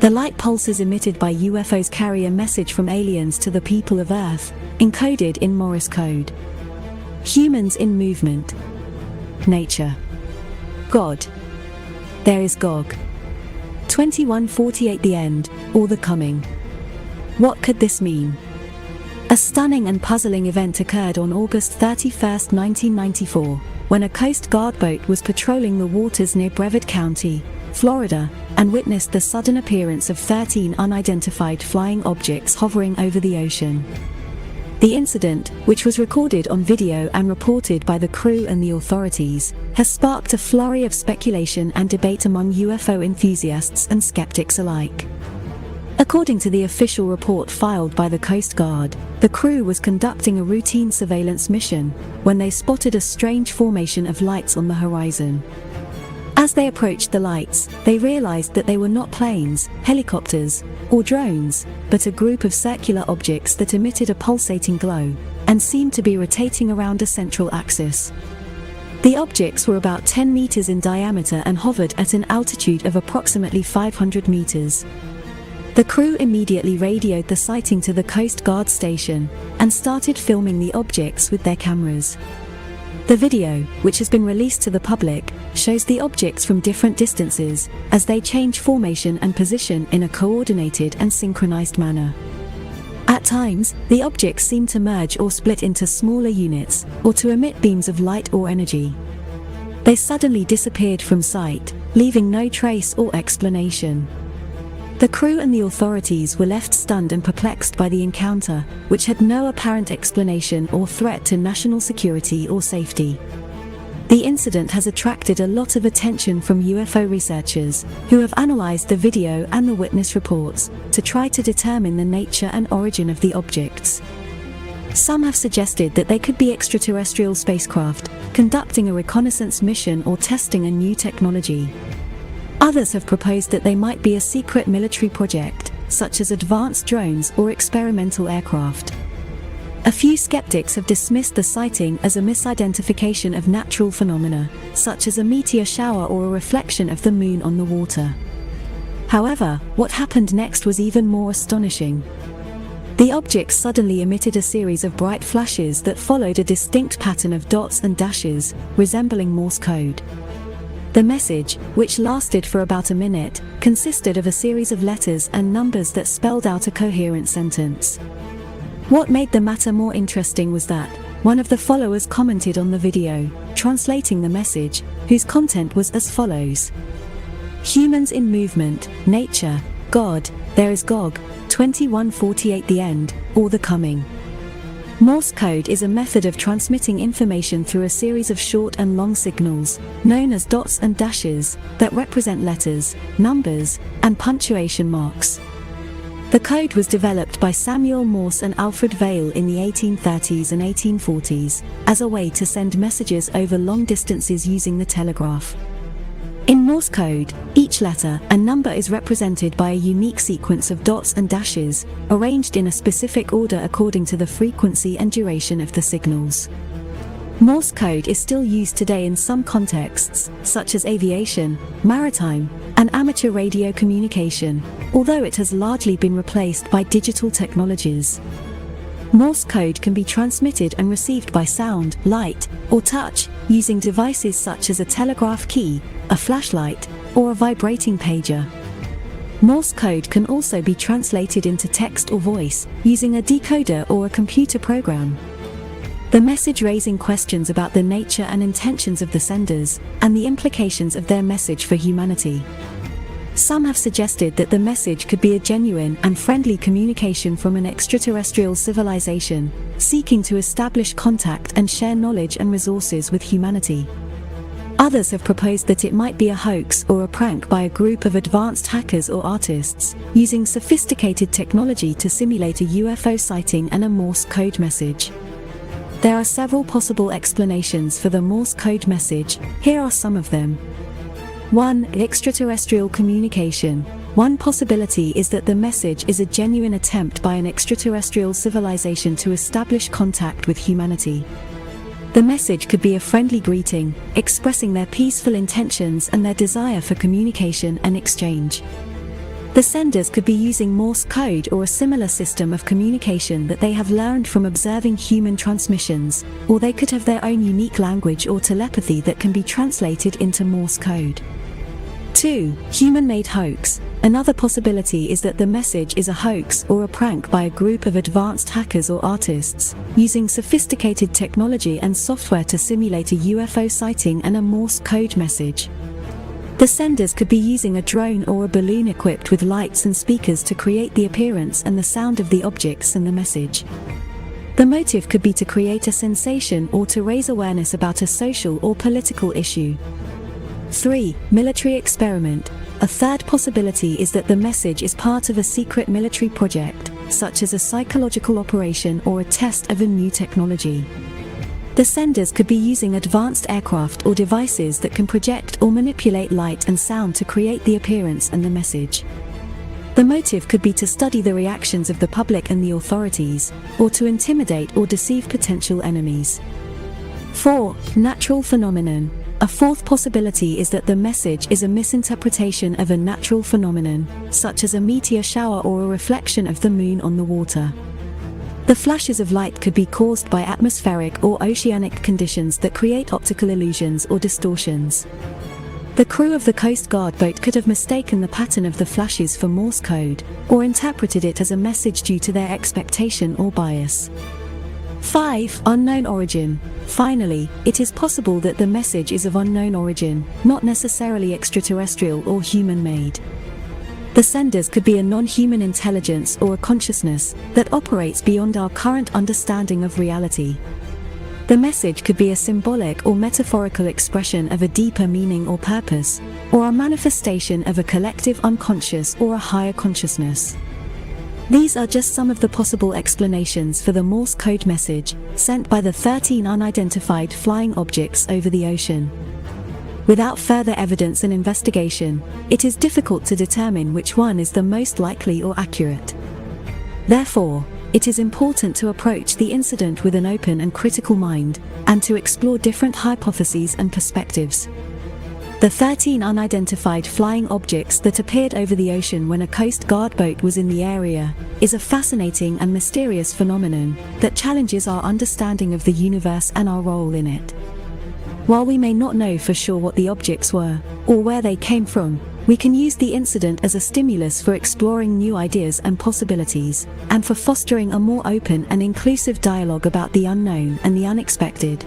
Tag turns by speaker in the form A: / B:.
A: The light pulses emitted by UFOs carry a message from aliens to the people of Earth, encoded in Morse code. Humans in movement. Nature. God. There is Gog. 2148 The end, or the coming. What could this mean? A stunning and puzzling event occurred on August 31, 1994, when a Coast Guard boat was patrolling the waters near Brevard County, Florida, and witnessed the sudden appearance of 13 unidentified flying objects hovering over the ocean. The incident, which was recorded on video and reported by the crew and the authorities, has sparked a flurry of speculation and debate among UFO enthusiasts and skeptics alike. According to the official report filed by the Coast Guard, the crew was conducting a routine surveillance mission when they spotted a strange formation of lights on the horizon. As they approached the lights, they realized that they were not planes, helicopters, or drones, but a group of circular objects that emitted a pulsating glow and seemed to be rotating around a central axis. The objects were about 10 meters in diameter and hovered at an altitude of approximately 500 meters. The crew immediately radioed the sighting to the Coast Guard station and started filming the objects with their cameras. The video, which has been released to the public, shows the objects from different distances as they change formation and position in a coordinated and synchronized manner. At times, the objects seem to merge or split into smaller units, or to emit beams of light or energy. They suddenly disappeared from sight, leaving no trace or explanation. The crew and the authorities were left stunned and perplexed by the encounter, which had no apparent explanation or threat to national security or safety. The incident has attracted a lot of attention from UFO researchers, who have analyzed the video and the witness reports, to try to determine the nature and origin of the objects. Some have suggested that they could be extraterrestrial spacecraft, conducting a reconnaissance mission or testing a new technology. Others have proposed that they might be a secret military project, such as advanced drones or experimental aircraft. A few skeptics have dismissed the sighting as a misidentification of natural phenomena, such as a meteor shower or a reflection of the moon on the water. However, what happened next was even more astonishing. The objects suddenly emitted a series of bright flashes that followed a distinct pattern of dots and dashes, resembling Morse code. The message, which lasted for about a minute, consisted of a series of letters and numbers that spelled out a coherent sentence. What made the matter more interesting was that one of the followers commented on the video, translating the message, whose content was as follows: Humans in movement, nature, God, there is Gog, 2148 The end, or the coming. Morse code is a method of transmitting information through a series of short and long signals, known as dots and dashes, that represent letters, numbers, and punctuation marks. The code was developed by Samuel Morse and Alfred Vail in the 1830s and 1840s, as a way to send messages over long distances using the telegraph. In Morse code, each letter and number is represented by a unique sequence of dots and dashes, arranged in a specific order according to the frequency and duration of the signals. Morse code is still used today in some contexts, such as aviation, maritime, and amateur radio communication, although it has largely been replaced by digital technologies. Morse code can be transmitted and received by sound, light, or touch, using devices such as a telegraph key, a flashlight, or a vibrating pager. Morse code can also be translated into text or voice, using a decoder or a computer program. The message raising questions about the nature and intentions of the senders, and the implications of their message for humanity. Some have suggested that the message could be a genuine and friendly communication from an extraterrestrial civilization, seeking to establish contact and share knowledge and resources with humanity. Others have proposed that it might be a hoax or a prank by a group of advanced hackers or artists, using sophisticated technology to simulate a UFO sighting and a Morse code message. There are several possible explanations for the Morse code message. Here are some of them. 1. Extraterrestrial communication. One possibility is that the message is a genuine attempt by an extraterrestrial civilization to establish contact with humanity. The message could be a friendly greeting, expressing their peaceful intentions and their desire for communication and exchange. The senders could be using Morse code or a similar system of communication that they have learned from observing human transmissions, or they could have their own unique language or telepathy that can be translated into Morse code. 2. Human-made hoax. Another possibility is that the message is a hoax or a prank by a group of advanced hackers or artists, using sophisticated technology and software to simulate a UFO sighting and a Morse code message. The senders could be using a drone or a balloon equipped with lights and speakers to create the appearance and the sound of the objects and the message. The motive could be to create a sensation or to raise awareness about a social or political issue. 3. Military experiment. A third possibility is that the message is part of a secret military project, such as a psychological operation or a test of a new technology. The senders could be using advanced aircraft or devices that can project or manipulate light and sound to create the appearance and the message. The motive could be to study the reactions of the public and the authorities, or to intimidate or deceive potential enemies. 4. Natural phenomenon. A fourth possibility is that the message is a misinterpretation of a natural phenomenon, such as a meteor shower or a reflection of the moon on the water. The flashes of light could be caused by atmospheric or oceanic conditions that create optical illusions or distortions. The crew of the Coast Guard boat could have mistaken the pattern of the flashes for Morse code, or interpreted it as a message due to their expectation or bias. 5. Unknown origin. Finally, it is possible that the message is of unknown origin, not necessarily extraterrestrial or human-made. The senders could be a non-human intelligence or a consciousness that operates beyond our current understanding of reality. The message could be a symbolic or metaphorical expression of a deeper meaning or purpose, or a manifestation of a collective unconscious or a higher consciousness. These are just some of the possible explanations for the Morse code message sent by the 13 unidentified flying objects over the ocean. Without further evidence and investigation, it is difficult to determine which one is the most likely or accurate. Therefore, it is important to approach the incident with an open and critical mind, and to explore different hypotheses and perspectives. The 13 unidentified flying objects that appeared over the ocean when a Coast Guard boat was in the area is a fascinating and mysterious phenomenon that challenges our understanding of the universe and our role in it. While we may not know for sure what the objects were, or where they came from, we can use the incident as a stimulus for exploring new ideas and possibilities, and for fostering a more open and inclusive dialogue about the unknown and the unexpected.